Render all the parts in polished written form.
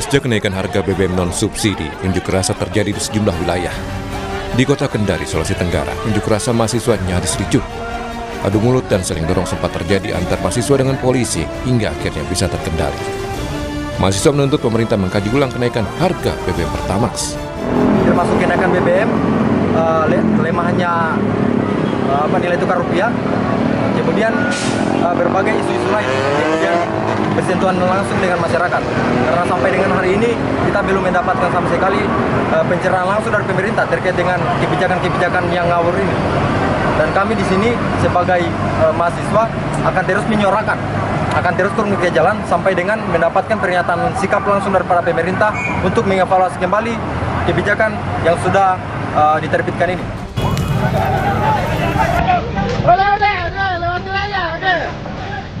Pasca kenaikan harga BBM non-subsidi, unjuk rasa terjadi di sejumlah wilayah. Di kota Kendari, Sulawesi Tenggara, unjuk rasa mahasiswa nyaris ricuh. Adu mulut dan saling dorong sempat terjadi antar mahasiswa dengan polisi hingga akhirnya bisa terkendali. Mahasiswa menuntut pemerintah mengkaji ulang kenaikan harga BBM Pertamax. Termasuk kenaikan BBM, kelemahannya nilai tukar rupiah, kemudian berbagai isu-isu lain, kemudian bersentuhan langsung dengan masyarakat. Karena sampai dengan hari ini kita belum mendapatkan sama sekali pencerahan langsung dari pemerintah terkait dengan kebijakan-kebijakan yang ngawur ini. Dan kami di sini sebagai mahasiswa akan terus menyuarakan, akan terus turun ke jalan sampai dengan mendapatkan pernyataan sikap langsung dari para pemerintah untuk mengevaluasi kembali kebijakan yang sudah diterbitkan ini.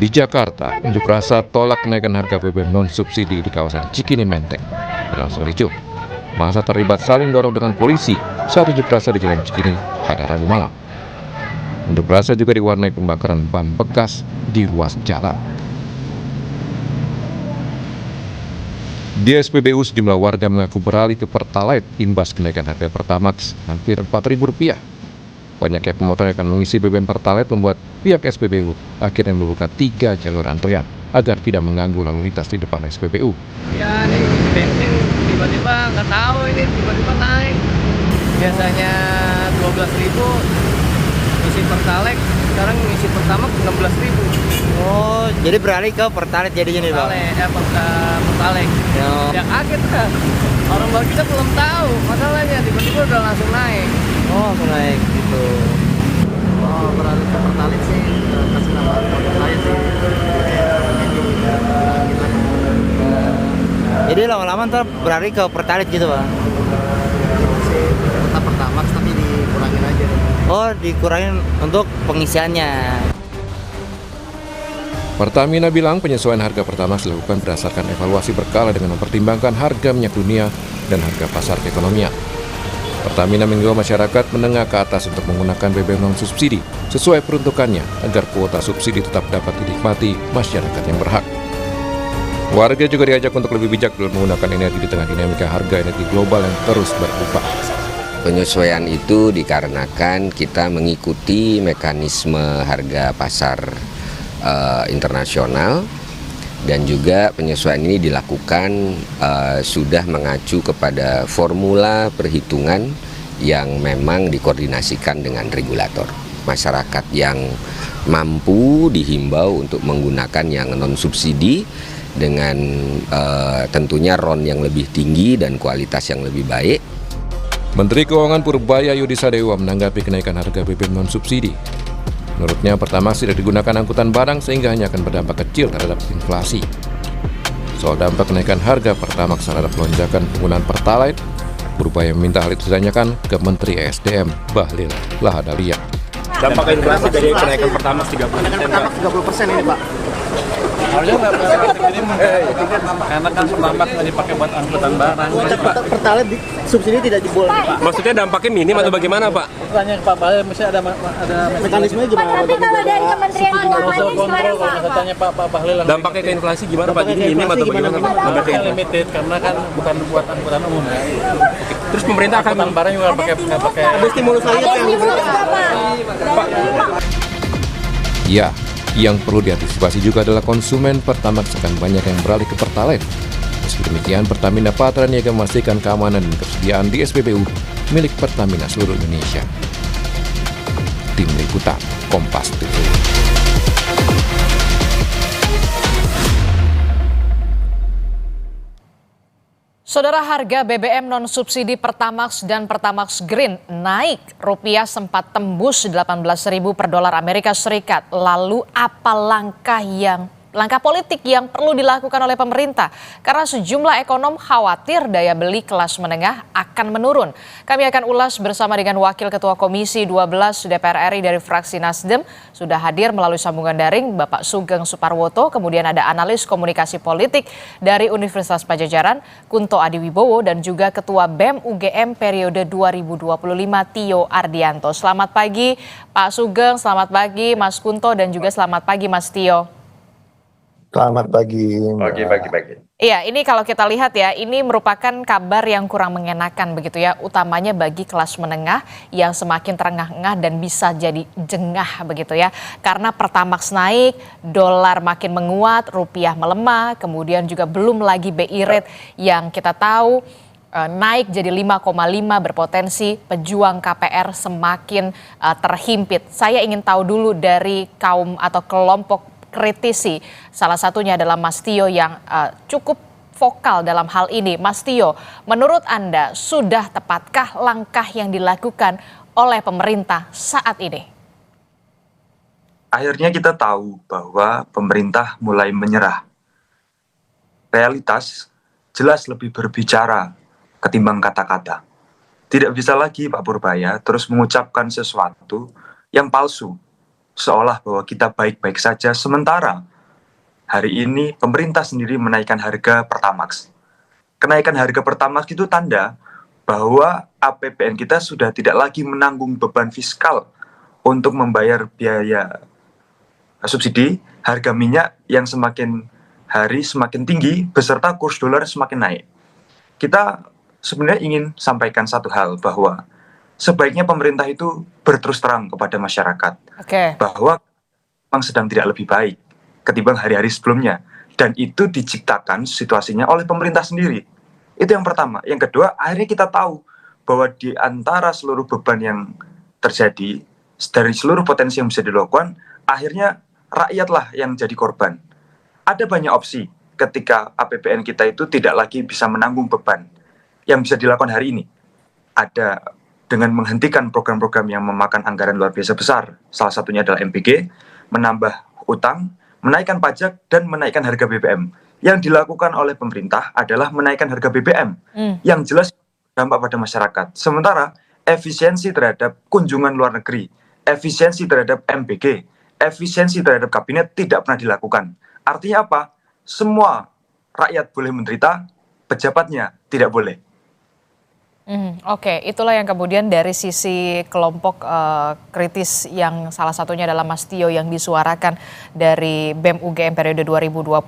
Di Jakarta, unjuk rasa tolak kenaikan harga BBM non-subsidi di kawasan Cikini Menteng berlangsung ricuh. Massa terlibat saling dorong dengan polisi saat unjuk rasa di Jalan Cikini pada Rabu malam. Unjuk rasa juga diwarnai pembakaran ban bekas di ruas jalan. Di SPBU, sejumlah warga mengaku beralih ke Pertalite imbas kenaikan harga Pertamax hampir Rp4.000. Banyaknya pemotor yang akan mengisi BBM Pertalite membuat pihak SPBU akhirnya membuka 3 jalur antrean agar tidak mengganggu lalu lintas di depan SPBU. Ya, ini bensin tiba-tiba nggak tahu ini tiba-tiba naik. Biasanya 12.000 isi Pertalite, sekarang isi Pertamax 16.000. Oh, jadi beralih ke Pertalite jadinya nih, Bang? Pertalite. Ya kaget kan. Orang baru kita belum tahu masalahnya, tiba-tiba udah langsung naik. Oh, langsung naik gitu. Oh, beralih ke Pertalite sih, kasih nama saya sih. Jadi lama-lama ntar beralih ke Pertalite gitu, Bang? Masih tetap Pertamax tapi dikurangin aja. Oh, dikurangin untuk pengisiannya. Pertamina bilang penyesuaian harga Pertamax dilakukan berdasarkan evaluasi berkala dengan mempertimbangkan harga minyak dunia dan harga pasar keekonomian. Pertamina mengimbau masyarakat menengah ke atas untuk menggunakan BBM non-subsidi sesuai peruntukannya agar kuota subsidi tetap dapat dinikmati masyarakat yang berhak. Warga juga diajak untuk lebih bijak dalam menggunakan energi di tengah dinamika harga energi global yang terus berubah. Penyesuaian itu dikarenakan kita mengikuti mekanisme harga pasar internasional, dan juga penyesuaian ini dilakukan sudah mengacu kepada formula perhitungan yang memang dikoordinasikan dengan regulator. Masyarakat yang mampu dihimbau untuk menggunakan yang non-subsidi dengan tentunya RON yang lebih tinggi dan kualitas yang lebih baik. Menteri Keuangan Purbaya Yudisadewa menanggapi kenaikan harga BBM non-subsidi. Menurutnya, Pertamax tidak digunakan angkutan barang sehingga hanya akan berdampak kecil terhadap inflasi. Soal dampak kenaikan harga Pertamax terhadap lonjakan penggunaan Pertalite, Purbaya meminta hal itu ditanyakan ke Menteri ESDM Bahlil Lahadalia. Dampak inflasi dari kenaikan Pertamax 30% ini, Pak. Harusnya nggak ini karena kan Pertamax nggak dipakai buat angkutan barang. Pertalite subsidi tidak diboleh, Pak. Maksudnya dampaknya minim atau bagaimana, Pak? Tanya ke Pak Bahlil, mesti ada Mekanismenya gimana? Tapi kalau dari Kementerian Keuangan ini gimana, Pak? Saya tanya Pak Bahlil langsung. Dampaknya ke inflasi gimana, Pak? Jadi minim atau bagaimana? Dampaknya limited karena kan bukan buat angkutan umum ya. Terus pemerintah akan Angkutan barang juga nggak pakai. ada stimulus lain yang diberikan. Ya, yang perlu diantisipasi juga adalah konsumen Pertamax akan banyak yang beralih ke Pertalite. Meski demikian, Pertamina Patraniaga memastikan keamanan dan ketersediaan di SPBU milik Pertamina seluruh Indonesia. Tim Liputan Kompas TV. Saudara, harga BBM non-subsidi Pertamax dan Pertamax Green naik. Rupiah sempat tembus 18.000 per dolar Amerika Serikat. Lalu apa langkah politik yang perlu dilakukan oleh pemerintah? Karena sejumlah ekonom khawatir daya beli kelas menengah akan menurun. Kami akan ulas bersama dengan Wakil Ketua Komisi 12 DPR RI dari fraksi Nasdem. Sudah hadir melalui sambungan daring Bapak Sugeng Suparwoto. Kemudian ada analis komunikasi politik dari Universitas Padjadjaran, Kunto Adiwibowo, dan juga Ketua BEM UGM periode 2025 Tio Ardianto. Selamat pagi Pak Sugeng, selamat pagi Mas Kunto, dan juga selamat pagi Mas Tio. Selamat pagi. Pagi. Iya, ini kalau kita lihat ya, ini merupakan kabar yang kurang mengenakan begitu ya, utamanya bagi kelas menengah yang semakin terengah-engah dan bisa jadi jengah begitu ya. Karena Pertamax naik, dolar makin menguat, rupiah melemah, kemudian juga belum lagi BI rate yang kita tahu naik jadi 5,5, berpotensi pejuang KPR semakin terhimpit. Saya ingin tahu dulu dari kaum atau kelompok kritisi, salah satunya adalah Mas Tio yang cukup vokal dalam hal ini. Mas Tio, menurut Anda sudah tepatkah langkah yang dilakukan oleh pemerintah saat ini? Akhirnya kita tahu bahwa pemerintah mulai menyerah. Realitas jelas lebih berbicara ketimbang kata-kata. Tidak bisa lagi Pak Purbaya terus mengucapkan sesuatu yang palsu, seolah bahwa kita baik-baik saja, sementara hari ini pemerintah sendiri menaikkan harga Pertamax. Kenaikan harga Pertamax itu tanda bahwa APBN kita sudah tidak lagi menanggung beban fiskal untuk membayar biaya subsidi, harga minyak yang semakin hari semakin tinggi beserta kurs dolar semakin naik. Kita sebenarnya ingin sampaikan satu hal, bahwa sebaiknya pemerintah itu berterus terang kepada masyarakat bahwa memang sedang tidak lebih baik ketimbang hari-hari sebelumnya, dan itu diciptakan situasinya oleh pemerintah sendiri. Itu yang pertama. Yang kedua, akhirnya kita tahu bahwa di antara seluruh beban yang terjadi, dari seluruh potensi yang bisa dilakukan, akhirnya rakyatlah yang jadi korban. Ada banyak opsi ketika APBN kita itu tidak lagi bisa menanggung beban. Yang bisa dilakukan hari ini ada dengan menghentikan program-program yang memakan anggaran luar biasa besar. Salah satunya adalah MPG, menambah utang, menaikkan pajak, dan menaikkan harga BBM. Yang dilakukan oleh pemerintah adalah menaikkan harga BBM, yang jelas dampak pada masyarakat. Sementara efisiensi terhadap kunjungan luar negeri, efisiensi terhadap MPG, efisiensi terhadap kabinet tidak pernah dilakukan. Artinya apa? Semua rakyat boleh menderita, pejabatnya tidak boleh. Oke, itulah yang kemudian dari sisi kelompok kritis yang salah satunya adalah Mas Tio yang disuarakan dari BEM UGM periode 2025.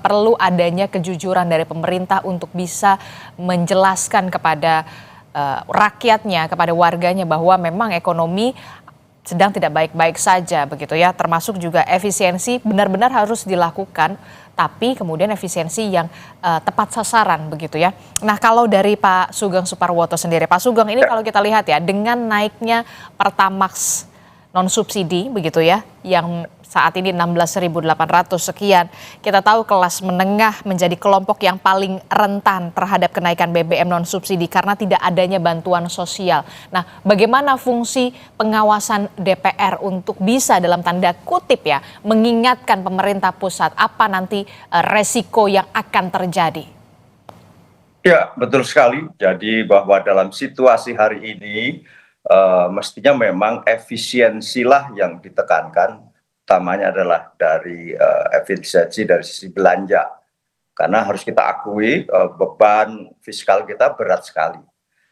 Perlu adanya kejujuran dari pemerintah untuk bisa menjelaskan kepada rakyatnya, kepada warganya bahwa memang ekonomi sedang tidak baik-baik saja begitu ya, termasuk juga efisiensi benar-benar harus dilakukan, tapi kemudian efisiensi yang tepat sasaran begitu ya. Nah, kalau dari Pak Sugeng Suparwoto sendiri, Pak Sugeng, ini kalau kita lihat ya, dengan naiknya Pertamax non subsidi begitu ya, yang saat ini 16.800 sekian, kita tahu kelas menengah menjadi kelompok yang paling rentan terhadap kenaikan BBM non subsidi karena tidak adanya bantuan sosial. Nah, bagaimana fungsi pengawasan DPR untuk bisa dalam tanda kutip ya mengingatkan pemerintah pusat apa nanti resiko yang akan terjadi? Ya, betul sekali. Jadi bahwa dalam situasi hari ini mestinya memang efisiensilah yang ditekankan, utamanya adalah dari efisiensi dari sisi belanja, karena harus kita akui beban fiskal kita berat sekali,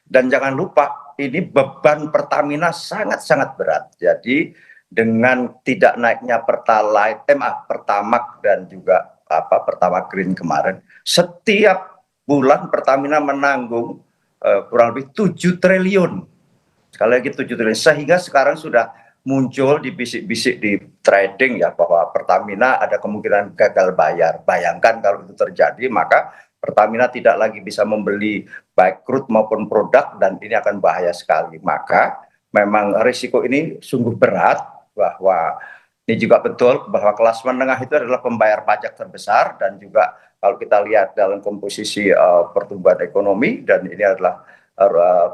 dan jangan lupa ini beban Pertamina sangat-sangat berat. Jadi dengan tidak naiknya Pertamax dan juga Pertamax Green kemarin, setiap bulan Pertamina menanggung kurang lebih 7 triliun, sekali lagi 7 triliun, sehingga sekarang sudah muncul di bisik-bisik di trading ya bahwa Pertamina ada kemungkinan gagal bayar. Bayangkan kalau itu terjadi, maka Pertamina tidak lagi bisa membeli baik crude maupun produk, dan ini akan bahaya sekali. Maka memang risiko ini sungguh berat, bahwa ini juga betul bahwa kelas menengah itu adalah pembayar pajak terbesar, dan juga kalau kita lihat dalam komposisi pertumbuhan ekonomi, dan ini adalah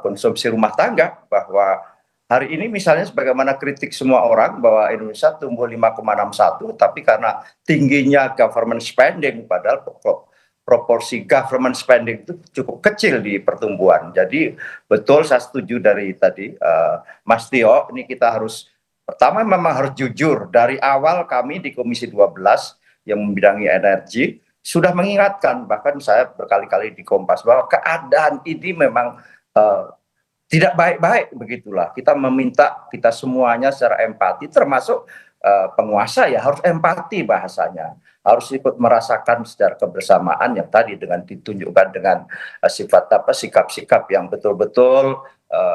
konsumsi rumah tangga, bahwa hari ini misalnya sebagaimana kritik semua orang bahwa Indonesia tumbuh 5,61, tapi karena tingginya government spending, padahal proporsi government spending itu cukup kecil di pertumbuhan. Jadi betul, saya setuju dari tadi Mas Tio, ini kita harus, pertama memang harus jujur. Dari awal kami di Komisi 12 yang membidangi energi sudah mengingatkan, bahkan saya berkali-kali di Kompas, bahwa keadaan ini memang tidak baik-baik begitulah. Kita meminta, kita semuanya secara empati, termasuk penguasa ya harus empati bahasanya, harus ikut merasakan secara kebersamaan yang tadi dengan ditunjukkan dengan sifat sikap-sikap yang betul-betul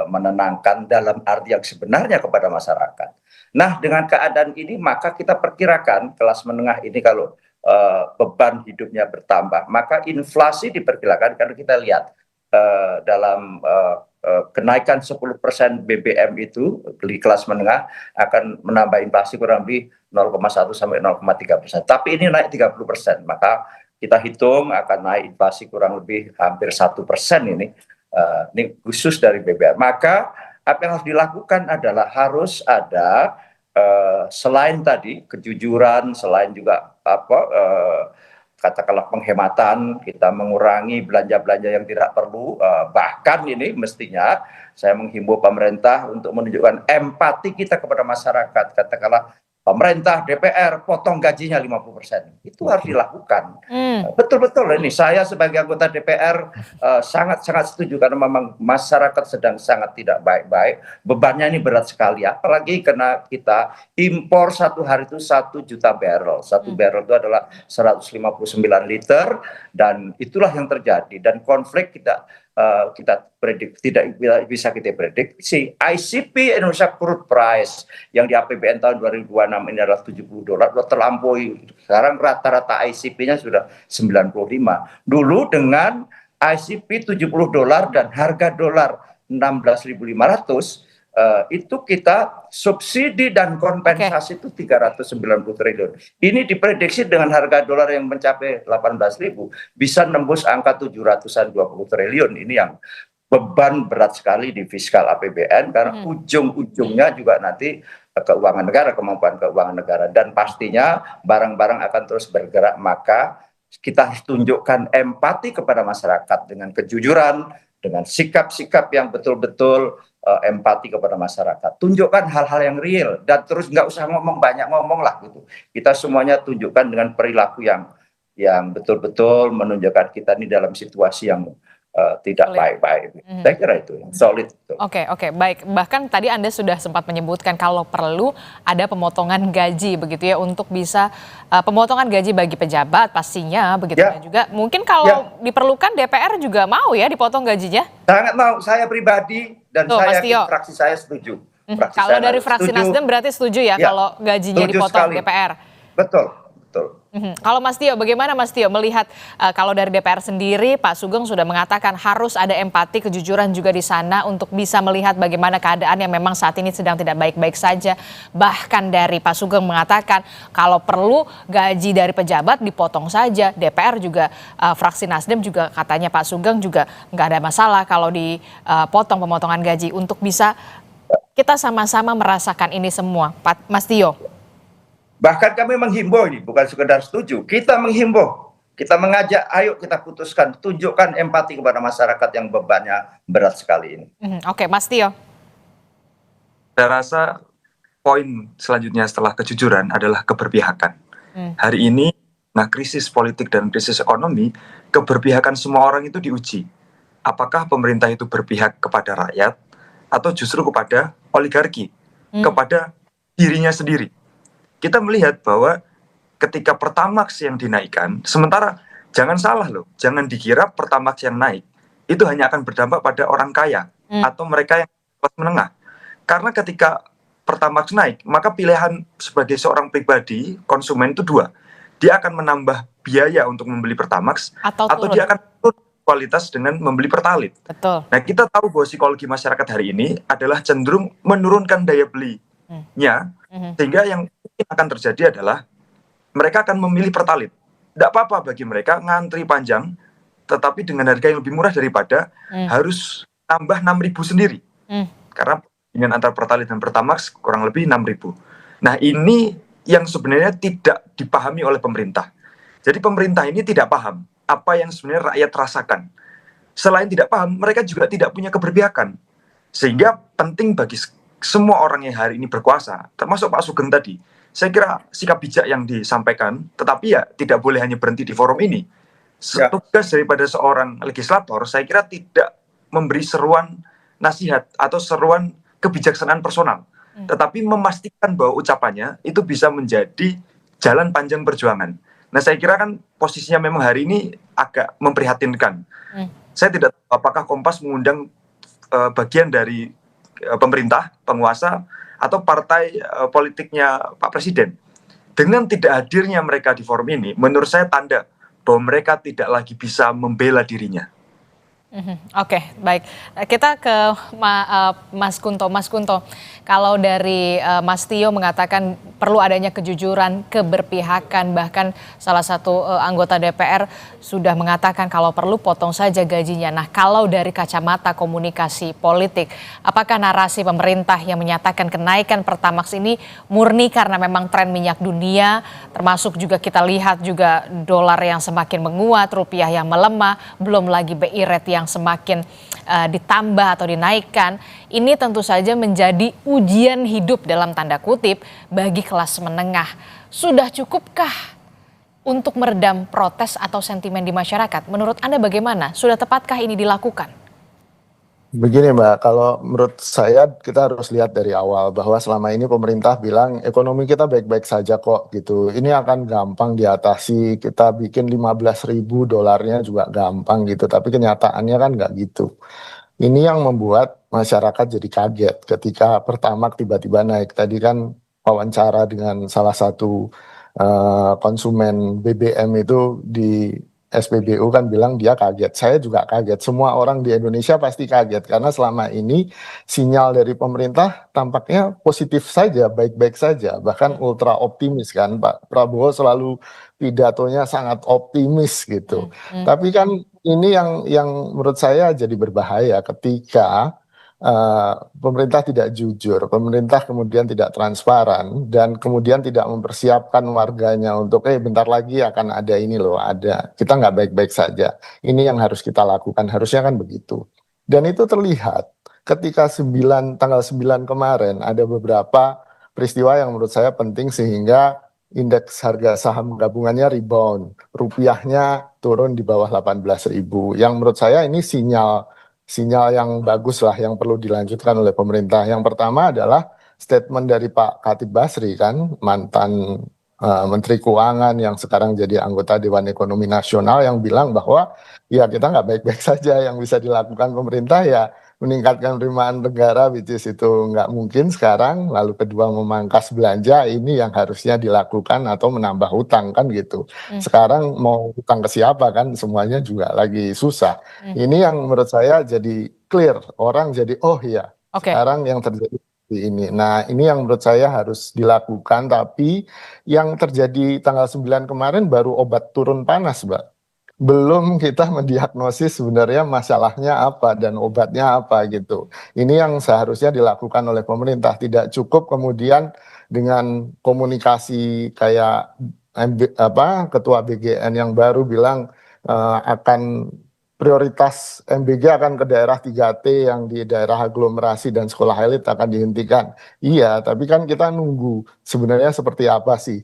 menenangkan dalam arti yang sebenarnya kepada masyarakat. Nah, dengan keadaan ini maka kita perkirakan kelas menengah ini kalau beban hidupnya bertambah, maka inflasi diperkirakan karena kita lihat dalam kenaikan 10% BBM itu di kelas menengah akan menambah inflasi kurang lebih 0,1 sampai 0,3%. Tapi ini naik 30%, maka kita hitung akan naik inflasi kurang lebih hampir 1% ini. Ini khusus dari BBM. Maka apa yang harus dilakukan adalah harus ada selain tadi kejujuran, selain juga katakanlah penghematan, kita mengurangi belanja-belanja yang tidak perlu, bahkan ini mestinya saya menghimbau pemerintah untuk menunjukkan empati kita kepada masyarakat, katakanlah pemerintah, DPR, potong gajinya 50%. Itu harus dilakukan. Betul-betul ini, saya sebagai anggota DPR sangat-sangat setuju karena memang masyarakat sedang sangat tidak baik-baik. Bebannya ini berat sekali, apalagi karena kita impor satu hari itu 1 juta barrel. 1 barrel itu adalah 159 liter, dan itulah yang terjadi. Dan konflik kita prediksi, tidak bisa kita prediksi. ICP Indonesia Crude Price yang di APBN tahun 2026 ini adalah $70, sudah terlampaui. Sekarang rata-rata ICP-nya sudah 95. Dulu dengan ICP $70 dan harga dolar 16.500, itu kita subsidi dan kompensasi itu 390 triliun. Ini diprediksi dengan harga dolar yang mencapai 18.000 bisa nembus angka 720 triliun. Ini yang beban berat sekali di fiskal APBN karena ujung-ujungnya juga nanti keuangan negara, kemampuan keuangan negara, dan pastinya barang-barang akan terus bergerak. Maka kita harus tunjukkan empati kepada masyarakat dengan kejujuran, dengan sikap-sikap yang betul-betul empati kepada masyarakat. Tunjukkan hal-hal yang real dan terus nggak usah banyak ngomong lah gitu. Kita semuanya tunjukkan dengan perilaku yang betul-betul menunjukkan kita ini dalam situasi yang tidak baik-baik. Saya kira itu solid. Oke, baik. Bahkan tadi Anda sudah sempat menyebutkan kalau perlu ada pemotongan gaji begitu ya, untuk bisa pemotongan gaji bagi pejabat pastinya begitu ya. Juga mungkin kalau diperlukan DPR juga mau ya dipotong gajinya. Sangat mau, saya pribadi dan fraksi saya setuju. Kalau dari fraksi Nasdem berarti setuju ya kalau gajinya dipotong DPR. Betul. Kalau Mas Tio, bagaimana Mas Tio melihat kalau dari DPR sendiri, Pak Sugeng sudah mengatakan harus ada empati, kejujuran juga di sana untuk bisa melihat bagaimana keadaan yang memang saat ini sedang tidak baik-baik saja. Bahkan dari Pak Sugeng mengatakan kalau perlu gaji dari pejabat dipotong saja. DPR juga, fraksi Nasdem juga katanya Pak Sugeng juga nggak ada masalah kalau dipotong pemotongan gaji untuk bisa kita sama-sama merasakan ini semua. Mas Tio. Bahkan kami menghimbau ini, bukan sekedar setuju, kita menghimbau, kita mengajak, ayo kita putuskan, tunjukkan empati kepada masyarakat yang bebannya berat sekali ini. Oke, Mas Tio. Saya rasa poin selanjutnya setelah kejujuran adalah keberpihakan. Hari ini, krisis politik dan krisis ekonomi, keberpihakan semua orang itu diuji. Apakah pemerintah itu berpihak kepada rakyat, atau justru kepada oligarki, kepada dirinya sendiri. Kita melihat bahwa ketika Pertamax yang dinaikkan, sementara jangan salah loh, jangan dikira Pertamax yang naik itu hanya akan berdampak pada orang kaya atau mereka yang kelas menengah. Karena ketika Pertamax naik, maka pilihan sebagai seorang pribadi, konsumen itu dua. Dia akan menambah biaya untuk membeli Pertamax atau dia akan turun kualitas dengan membeli Pertalite. Betul. Nah, kita tahu bahwa psikologi masyarakat hari ini adalah cenderung menurunkan daya belinya, sehingga yang akan terjadi adalah mereka akan memilih Pertalite. Tidak apa-apa bagi mereka ngantri panjang, tetapi dengan harga yang lebih murah daripada harus tambah 6.000 sendiri. Karena dengan antara Pertalite dan Pertamax kurang lebih 6.000. Nah, ini yang sebenarnya tidak dipahami oleh pemerintah. Jadi pemerintah ini tidak paham apa yang sebenarnya rakyat rasakan. Selain tidak paham, mereka juga tidak punya keberpihakan. Sehingga penting bagi semua orang yang hari ini berkuasa, termasuk Pak Sugeng tadi, saya kira sikap bijak yang disampaikan, tetapi ya tidak boleh hanya berhenti di forum ini. Tugas daripada seorang legislator, saya kira tidak memberi seruan nasihat atau seruan kebijaksanaan personal. tetapi memastikan bahwa ucapannya itu bisa menjadi jalan panjang perjuangan. Nah, saya kira kan posisinya memang hari ini agak memprihatinkan. Saya tidak tahu apakah Kompas mengundang bagian dari pemerintah, penguasa, atau partai politiknya Pak Presiden. Dengan tidak hadirnya mereka di forum ini, menurut saya tanda bahwa mereka tidak lagi bisa membela dirinya. Oke, baik. Kita ke Mas Kunto. Mas Kunto, kalau dari Mas Tio mengatakan perlu adanya kejujuran, keberpihakan, bahkan salah satu anggota DPR sudah mengatakan kalau perlu potong saja gajinya. Nah, kalau dari kacamata komunikasi politik, apakah narasi pemerintah yang menyatakan kenaikan Pertamax ini murni karena memang tren minyak dunia, termasuk juga kita lihat juga dolar yang semakin menguat, rupiah yang melemah, belum lagi BI rate yang semakin ditambah atau dinaikkan, ini tentu saja menjadi ujian hidup dalam tanda kutip bagi kelas menengah. Sudah cukupkah untuk meredam protes atau sentimen di masyarakat? Menurut Anda bagaimana? Sudah tepatkah ini dilakukan? Begini Mbak, kalau menurut saya kita harus lihat dari awal bahwa selama ini pemerintah bilang ekonomi kita baik-baik saja kok gitu. Ini akan gampang diatasi, kita bikin 15.000 dolarnya juga gampang gitu. Tapi kenyataannya kan nggak gitu. Ini yang membuat masyarakat jadi kaget ketika Pertamax tiba-tiba naik. Tadi kan wawancara dengan salah satu konsumen BBM itu di SPBU kan bilang dia kaget. Saya juga kaget. Semua orang di Indonesia pasti kaget karena selama ini sinyal dari pemerintah tampaknya positif saja, baik-baik saja, bahkan ultra optimis kan. Pak Prabowo selalu pidatonya sangat optimis gitu. Tapi kan ini yang menurut saya jadi berbahaya ketika pemerintah tidak jujur, pemerintah kemudian tidak transparan, dan kemudian tidak mempersiapkan warganya untuk bentar lagi akan ada ini loh, ada. Kita nggak baik-baik saja. Ini yang harus kita lakukan, harusnya kan begitu. Dan itu terlihat ketika tanggal 9 kemarin ada beberapa peristiwa yang menurut saya penting sehingga indeks harga saham gabungannya rebound, rupiahnya turun di bawah 18.000. Yang menurut saya ini sinyal yang bagus lah yang perlu dilanjutkan oleh pemerintah. Yang pertama adalah statement dari Pak Khatib Basri kan, mantan Menteri Keuangan yang sekarang jadi anggota Dewan Ekonomi Nasional yang bilang bahwa ya kita nggak baik-baik saja, yang bisa dilakukan pemerintah ya meningkatkan penerimaan negara, which is itu nggak mungkin sekarang. Lalu kedua memangkas belanja, ini yang harusnya dilakukan atau menambah hutang kan gitu. Sekarang mau hutang ke siapa kan, semuanya juga lagi susah. Ini yang menurut saya jadi clear, orang jadi oh iya sekarang yang terjadi ini. Nah ini yang menurut saya harus dilakukan, tapi yang terjadi tanggal 9 kemarin baru obat turun panas Mbak. Belum kita mendiagnosis sebenarnya masalahnya apa dan obatnya apa gitu. Ini yang seharusnya dilakukan oleh pemerintah. Tidak cukup kemudian dengan komunikasi kayak Ketua BGN yang baru bilang akan prioritas MBG akan ke daerah 3T yang di daerah aglomerasi dan sekolah elit akan dihentikan. Iya, tapi kan kita nunggu sebenarnya seperti apa sih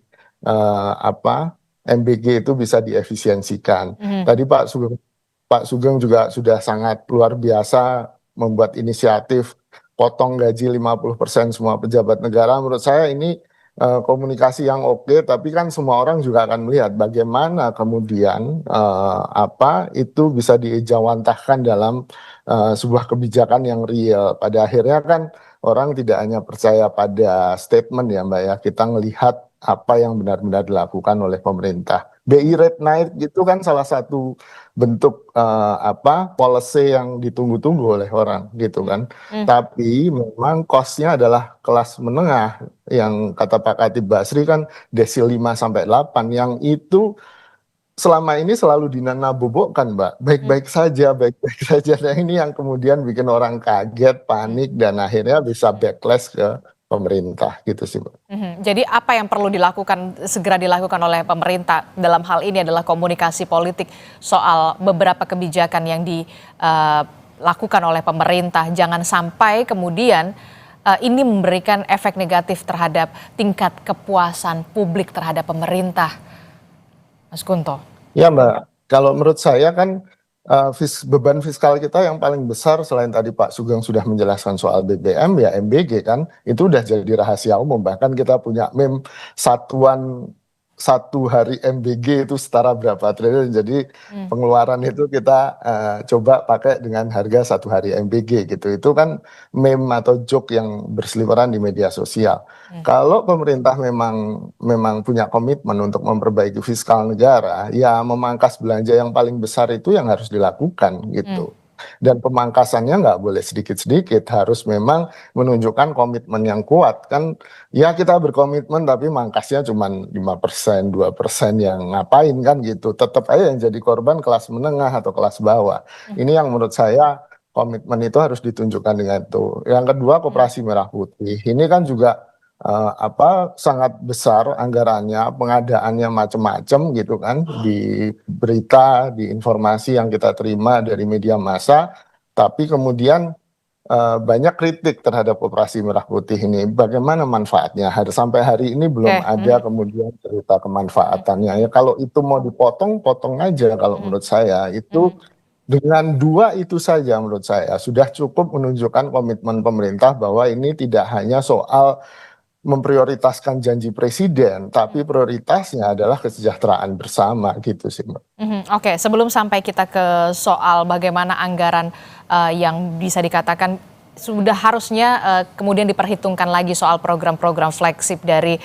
MBG itu bisa diefisiensikan. Tadi Pak Sugeng juga sudah sangat luar biasa membuat inisiatif potong gaji 50% semua pejabat negara. Menurut saya ini komunikasi yang oke, tapi kan semua orang juga akan melihat bagaimana kemudian itu bisa diejawantahkan dalam sebuah kebijakan yang real. Pada akhirnya kan orang tidak hanya percaya pada statement ya Mbak ya, kita ngelihat apa yang benar-benar dilakukan oleh pemerintah. BI rate naik gitu kan salah satu bentuk policy yang ditunggu-tunggu oleh orang gitu kan. Tapi memang cost-nya adalah kelas menengah yang kata Pak Khatib Basri kan desil 5-8 yang itu selama ini selalu dinanabobokkan Mbak. Baik-baik saja, baik-baik saja. Nah, ini yang kemudian bikin orang kaget, panik, dan akhirnya bisa backlash ke pemerintah gitu sih Mbak. Jadi apa yang perlu segera dilakukan oleh pemerintah dalam hal ini adalah komunikasi politik soal beberapa kebijakan yang dilakukan oleh pemerintah. Jangan sampai kemudian ini memberikan efek negatif terhadap tingkat kepuasan publik terhadap pemerintah. Mas Kunto. Ya Mbak, kalau menurut saya kan beban fiskal kita yang paling besar selain tadi Pak Sugeng sudah menjelaskan soal BBM ya MBG kan itu udah jadi rahasia umum, bahkan kita punya meme satuan satu hari MBG itu setara berapa triliun, jadi pengeluaran itu kita coba pakai dengan harga satu hari MBG gitu, itu kan meme atau joke yang berseliweran di media sosial. Kalau pemerintah memang punya komitmen untuk memperbaiki fiskal negara, ya memangkas belanja yang paling besar itu yang harus dilakukan gitu. Dan pemangkasannya nggak boleh sedikit-sedikit, harus memang menunjukkan komitmen yang kuat. Kan ya kita berkomitmen tapi mangkasnya cuma 5%, 2% yang ngapain kan gitu. Tetap aja yang jadi korban kelas menengah atau kelas bawah. Ini yang menurut saya komitmen itu harus ditunjukkan dengan itu. Yang kedua, Koperasi Merah Putih. Ini kan juga sangat besar anggarannya, pengadaannya macam-macam gitu kan, di berita, di informasi yang kita terima dari media massa, tapi kemudian banyak kritik terhadap Operasi Merah Putih ini. Bagaimana manfaatnya? Sampai hari ini belum ada kemudian cerita kemanfaatannya. Ya kalau itu mau dipotong, potong aja kalau menurut saya. Itu dengan dua itu saja menurut saya sudah cukup menunjukkan komitmen pemerintah bahwa ini tidak hanya soal memprioritaskan janji presiden, tapi prioritasnya adalah kesejahteraan bersama gitu sih Mbak. Oke, sebelum sampai kita ke soal bagaimana anggaran yang bisa dikatakan sudah harusnya kemudian diperhitungkan lagi soal program-program flagship dari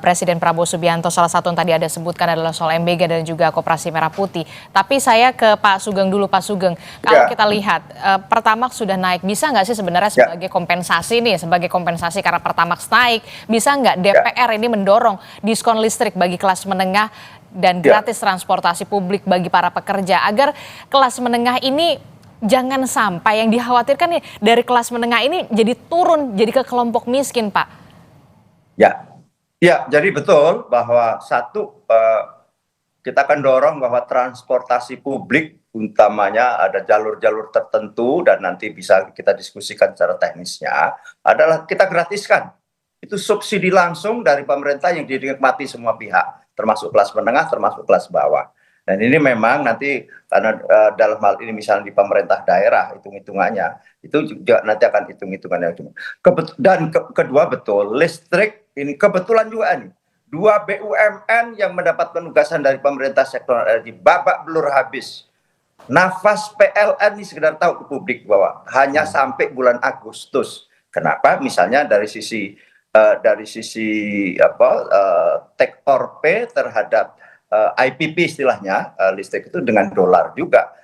Presiden Prabowo Subianto, salah satu yang tadi ada sebutkan adalah soal MBG dan juga Koperasi Merah Putih. Tapi saya ke Pak Sugeng dulu, Pak Sugeng. Kalau kita lihat Pertamax sudah naik, bisa nggak sih sebenarnya sebagai kompensasi karena Pertamax naik, bisa nggak DPR ini mendorong diskon listrik bagi kelas menengah dan gratis transportasi publik bagi para pekerja agar kelas menengah ini jangan sampai yang dikhawatirkan nih dari kelas menengah ini jadi turun, jadi ke kelompok miskin, Pak. Ya, jadi betul bahwa kita akan dorong bahwa transportasi publik utamanya ada jalur-jalur tertentu dan nanti bisa kita diskusikan secara teknisnya adalah kita gratiskan. Itu subsidi langsung dari pemerintah yang dinikmati semua pihak, termasuk kelas menengah, termasuk kelas bawah. Dan ini memang nanti karena dalam hal ini misalnya di pemerintah daerah hitung-hitungannya itu juga nanti akan hitung-hitungannya. Dan kedua betul listrik ini kebetulan juga nih 2 BUMN yang mendapat penugasan dari pemerintah sektor energi babak belur habis. Nafas PLN ini sekedar tahu ke publik bahwa hanya sampai bulan Agustus. Kenapa? Misalnya dari sisi take or pay terhadap IPP istilahnya, listrik itu dengan dolar juga,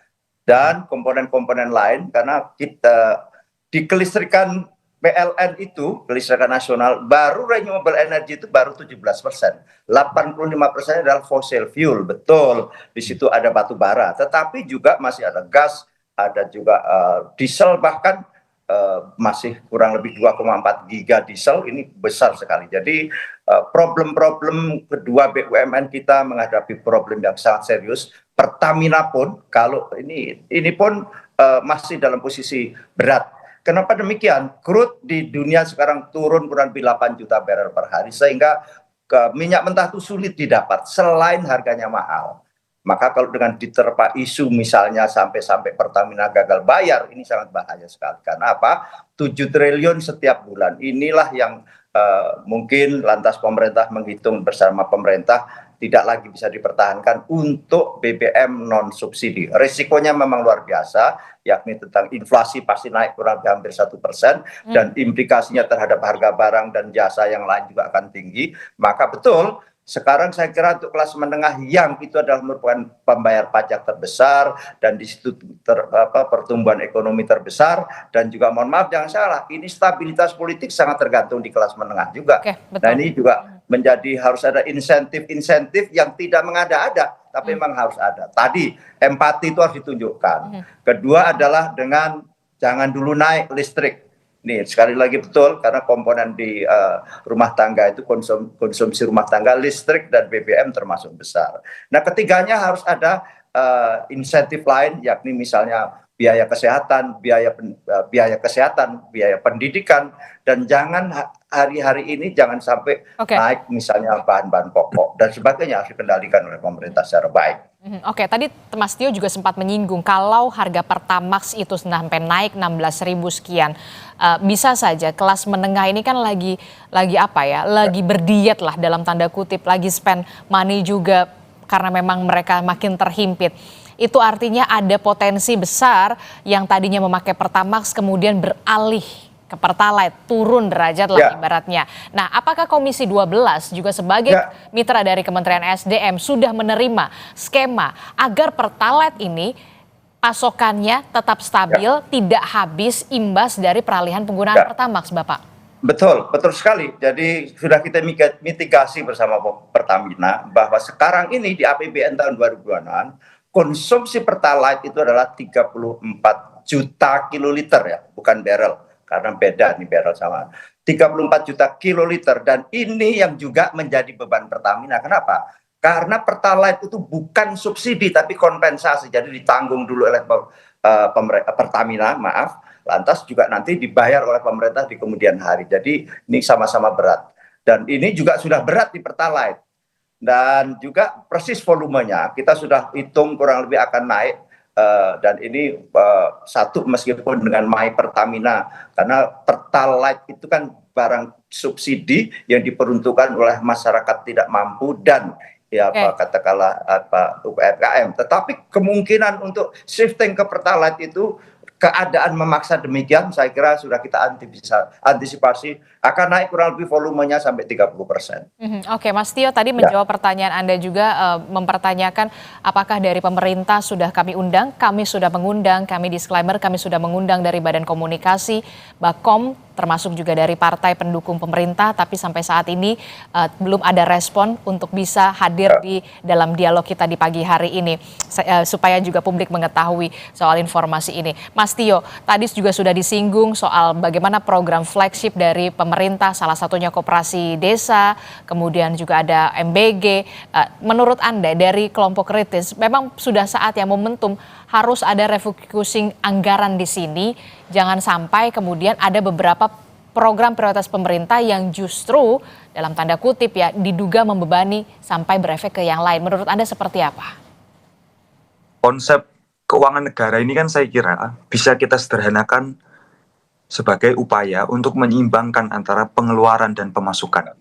dan komponen-komponen lain karena kita di kelistrikan PLN itu, kelistrikan nasional, baru renewable energy itu baru 17%, 85% adalah fossil fuel, betul, di situ ada batu bara, tetapi juga masih ada gas, ada juga diesel, bahkan masih kurang lebih 2,4 giga diesel, ini besar sekali. Jadi problem-problem kedua BUMN kita menghadapi problem yang sangat serius. Pertamina pun kalau ini pun masih dalam posisi berat. Kenapa demikian? Crude di dunia sekarang turun kurang lebih 8 juta barrel per hari, sehingga minyak mentah itu sulit didapat selain harganya mahal. Maka kalau dengan diterpa isu misalnya sampai Pertamina gagal bayar, ini sangat bahaya sekali. Karena apa? 7 triliun setiap bulan. Inilah yang mungkin lantas pemerintah menghitung bersama pemerintah tidak lagi bisa dipertahankan untuk BBM non subsidi. Risikonya memang luar biasa, yakni tentang inflasi pasti naik kurang lebih hampir 1%, dan implikasinya terhadap harga barang dan jasa yang lain juga akan tinggi. Maka betul, sekarang saya kira untuk kelas menengah yang itu adalah merupakan pembayar pajak terbesar dan di situ pertumbuhan ekonomi terbesar, dan juga mohon maaf jangan salah, ini stabilitas politik sangat tergantung di kelas menengah juga. Nah ini juga menjadi harus ada insentif yang tidak mengada-ada, tapi memang harus ada. Tadi empati itu harus ditunjukkan. Kedua adalah dengan jangan dulu naik listrik. Nih sekali lagi betul, karena komponen di rumah tangga itu konsumsi rumah tangga listrik dan BBM termasuk besar. Nah ketiganya harus ada insentif lain, yakni misalnya biaya kesehatan, biaya pendidikan, dan jangan hari-hari ini jangan sampai naik misalnya bahan-bahan pokok dan sebagainya, harus dikendalikan oleh pemerintah secara baik. Oke, tadi Mas Tio juga sempat menyinggung kalau harga Pertamax itu sampai naik 16.000 sekian, bisa saja kelas menengah ini kan lagi apa ya, lagi berdiet lah dalam tanda kutip, lagi spend money juga karena memang mereka makin terhimpit. Itu artinya ada potensi besar yang tadinya memakai Pertamax kemudian beralih ke Pertalite, turun derajat lah ibaratnya. Nah, apakah Komisi 12 juga sebagai mitra dari Kementerian SDM sudah menerima skema agar Pertalite ini pasokannya tetap stabil, tidak habis imbas dari peralihan penggunaan Pertamax, Bapak? Betul, betul sekali. Jadi sudah kita mitigasi bersama Pertamina bahwa sekarang ini di APBN tahun 2026 konsumsi Pertalite itu adalah 34 juta kiloliter ya, bukan barrel. Karena beda nih barrel sama 34 juta kiloliter, dan ini yang juga menjadi beban Pertamina. Kenapa? Karena Pertalite itu bukan subsidi tapi kompensasi, jadi ditanggung dulu oleh Pertamina, maaf, lantas juga nanti dibayar oleh pemerintah di kemudian hari. Jadi ini sama-sama berat, dan ini juga sudah berat di Pertalite, dan juga persis volumenya kita sudah hitung kurang lebih akan naik. Dan ini satu meskipun dengan My Pertamina, karena Pertalite itu kan barang subsidi yang diperuntukkan oleh masyarakat tidak mampu dan katakanlah UMKM. Tetapi kemungkinan untuk shifting ke Pertalite itu keadaan memaksa demikian, saya kira sudah kita antisipasi akan naik kurang lebih volumenya sampai 30%. Oke, Mas Tio tadi menjawab pertanyaan Anda juga, mempertanyakan apakah dari pemerintah sudah kami undang, kami sudah mengundang, kami disclaimer, kami sudah mengundang dari Badan Komunikasi, Bakom, termasuk juga dari partai pendukung pemerintah, tapi sampai saat ini belum ada respon untuk bisa hadir di dalam dialog kita di pagi hari ini, supaya juga publik mengetahui soal informasi ini. Mas Tio, tadi juga sudah disinggung soal bagaimana program flagship dari pemerintah, salah satunya Koperasi Desa, kemudian juga ada MBG. Menurut Anda dari kelompok kritis, memang sudah saatnya momentum harus ada refocusing anggaran di sini, jangan sampai kemudian ada beberapa program prioritas pemerintah yang justru dalam tanda kutip ya diduga membebani sampai berefek ke yang lain. Menurut Anda seperti apa? Konsep keuangan negara ini kan saya kira bisa kita sederhanakan sebagai upaya untuk menyeimbangkan antara pengeluaran dan pemasukan.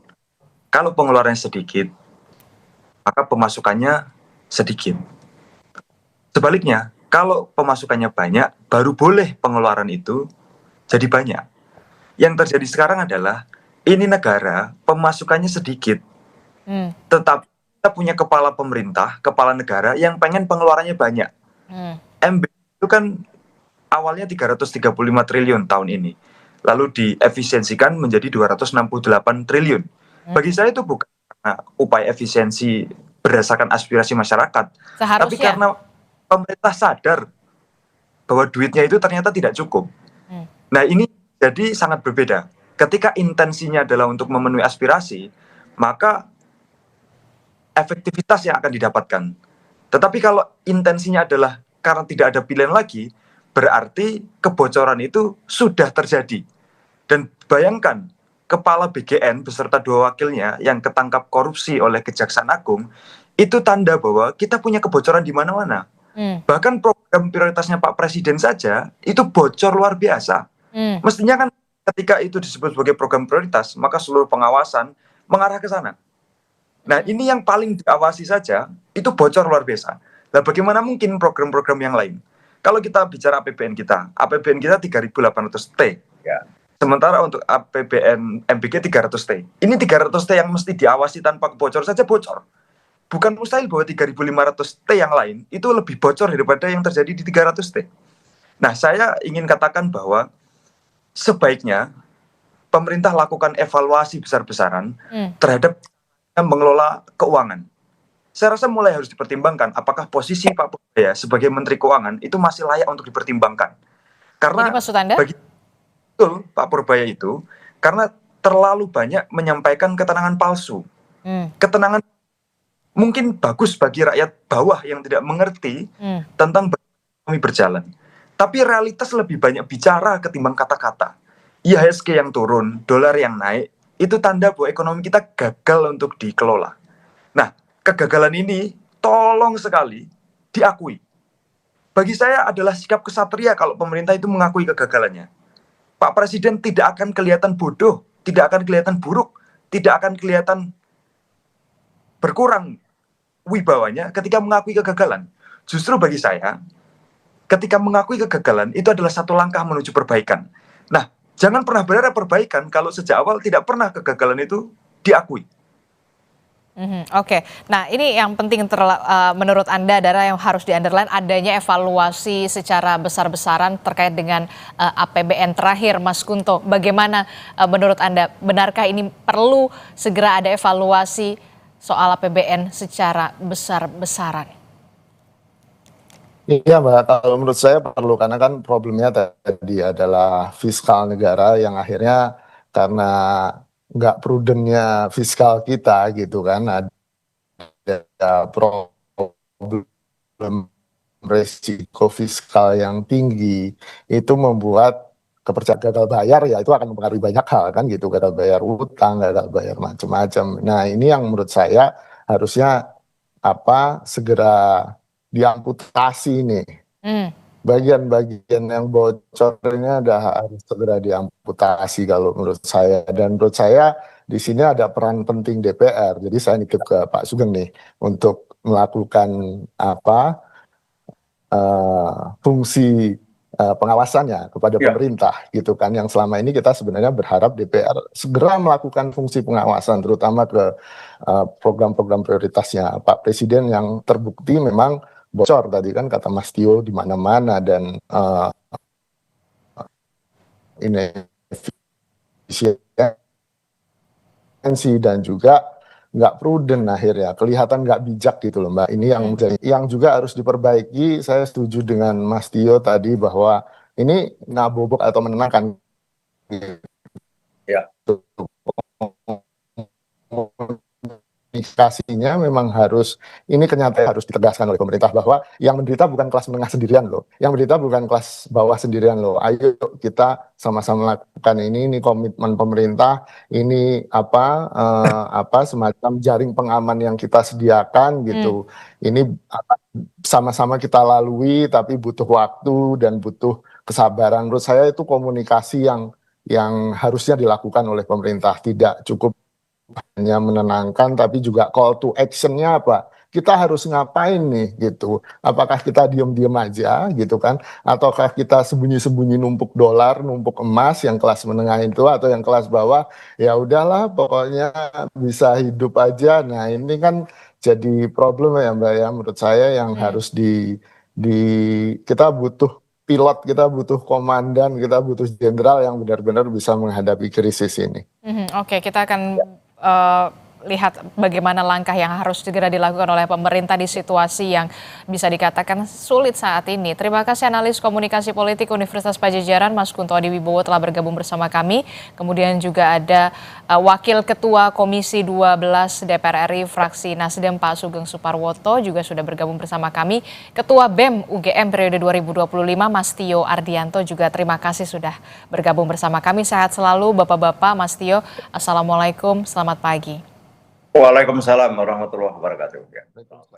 Kalau pengeluarannya sedikit, maka pemasukannya sedikit. Sebaliknya, kalau pemasukannya banyak, baru boleh pengeluaran itu jadi banyak. Yang terjadi sekarang adalah, ini negara pemasukannya sedikit. Tetap kita punya kepala pemerintah, kepala negara yang pengen pengeluarannya banyak. MB itu kan awalnya 335 triliun tahun ini. Lalu diefisiensikan menjadi 268 triliun. Bagi saya itu bukan karena upaya efisiensi berdasarkan aspirasi masyarakat. Tapi karena pemerintah sadar bahwa duitnya itu ternyata tidak cukup. Nah, ini jadi sangat berbeda. Ketika intensinya adalah untuk memenuhi aspirasi, maka efektivitas yang akan didapatkan. Tetapi kalau intensinya adalah karena tidak ada pilihan lagi, berarti kebocoran itu sudah terjadi. Dan bayangkan, Kepala BGN beserta 2 wakilnya yang ketangkap korupsi oleh Kejaksaan Agung, itu tanda bahwa kita punya kebocoran di mana-mana. Bahkan program prioritasnya Pak Presiden saja itu bocor luar biasa. Mestinya kan ketika itu disebut sebagai program prioritas, maka seluruh pengawasan mengarah ke sana. Nah, ini yang paling diawasi saja itu bocor luar biasa. Nah, bagaimana mungkin program-program yang lain? Kalau kita bicara APBN kita 3.800 T. Sementara untuk APBN MBG 300 T. Ini 300 T yang mesti diawasi tanpa bocor saja bocor. Bukan mustahil bahwa 3.500 T yang lain itu lebih bocor daripada yang terjadi di 300 T. Nah, saya ingin katakan bahwa sebaiknya pemerintah lakukan evaluasi besar-besaran terhadap mengelola keuangan. Saya rasa mulai harus dipertimbangkan apakah posisi Pak Purbaya sebagai Menteri Keuangan itu masih layak untuk dipertimbangkan. Karena bagi betul Pak Purbaya itu karena terlalu banyak menyampaikan ketenangan palsu. Ketenangan mungkin bagus bagi rakyat bawah yang tidak mengerti tentang ekonomi berjalan. Tapi realitas lebih banyak bicara ketimbang kata-kata. IHSG yang turun, dolar yang naik, itu tanda bahwa ekonomi kita gagal untuk dikelola. Nah, kegagalan ini tolong sekali diakui. Bagi saya adalah sikap kesatria kalau pemerintah itu mengakui kegagalannya. Pak Presiden tidak akan kelihatan bodoh, tidak akan kelihatan buruk, tidak akan kelihatan berkurang wibawanya ketika mengakui kegagalan. Justru bagi saya, ketika mengakui kegagalan itu adalah satu langkah menuju perbaikan. Nah, jangan pernah berharap perbaikan kalau sejak awal tidak pernah kegagalan itu diakui. Oke, nah ini yang penting menurut Anda adalah yang harus di-underline adanya evaluasi secara besar-besaran terkait dengan APBN terakhir, Mas Kunto. Bagaimana menurut Anda, benarkah ini perlu segera ada evaluasi soal APBN secara besar-besaran? Iya Mbak, kalau menurut saya perlu, karena kan problemnya tadi adalah fiskal negara yang akhirnya karena nggak prudennya fiskal kita gitu kan, ada problem resiko fiskal yang tinggi, itu membuat kepercayaan gagal bayar ya itu akan mempengaruhi banyak hal kan gitu, gagal bayar utang, gagal bayar macam-macam. Nah ini yang menurut saya harusnya segera diamputasi nih. Bagian-bagian yang bocornya harus segera diamputasi kalau menurut saya. Dan menurut saya di sini ada peran penting DPR. Jadi saya nitip ke Pak Sugeng nih untuk melakukan fungsi pengawasannya kepada pemerintah gitu kan, yang selama ini kita sebenarnya berharap DPR segera melakukan fungsi pengawasan terutama ke program-program prioritasnya Pak Presiden yang terbukti memang bocor tadi kan kata Mas Tio di mana-mana, dan inefisiensi dan juga nggak prudent, akhirnya kelihatan nggak bijak gitu loh Mbak. Ini yang juga harus diperbaiki. Saya setuju dengan Mas Tio tadi bahwa ini ngabobok atau menenangkan gitu. Komunikasinya memang harus, ini kenyataan harus ditegaskan oleh pemerintah bahwa yang menderita bukan kelas menengah sendirian loh, yang menderita bukan kelas bawah sendirian loh. Ayo kita sama-sama lakukan ini komitmen pemerintah, ini semacam jaring pengaman yang kita sediakan gitu. Ini sama-sama kita lalui, tapi butuh waktu dan butuh kesabaran. Menurut saya itu komunikasi yang harusnya dilakukan oleh pemerintah, tidak cukup hanya menenangkan tapi juga call to action-nya apa, kita harus ngapain nih gitu, apakah kita diem-diem aja gitu kan, ataukah kita sembunyi-sembunyi numpuk dolar, numpuk emas yang kelas menengah itu, atau yang kelas bawah ya udahlah pokoknya bisa hidup aja. Nah ini kan jadi problem ya Mbak ya, menurut saya yang harus kita butuh pilot, kita butuh komandan, kita butuh jenderal yang benar-benar bisa menghadapi krisis ini. Oke, kita akan lihat bagaimana langkah yang harus segera dilakukan oleh pemerintah di situasi yang bisa dikatakan sulit saat ini. Terima kasih analis komunikasi politik Universitas Padjadjaran Mas Kunto Adiwibowo telah bergabung bersama kami. Kemudian juga ada Wakil Ketua Komisi 12 DPR RI fraksi Nasdem Pak Sugeng Suparwoto juga sudah bergabung bersama kami. Ketua BEM UGM periode 2025 Mas Tio Ardianto juga terima kasih sudah bergabung bersama kami. Sehat selalu Bapak-bapak. Mas Tio, Assalamualaikum, selamat pagi. Waalaikumsalam warahmatullahi wabarakatuh.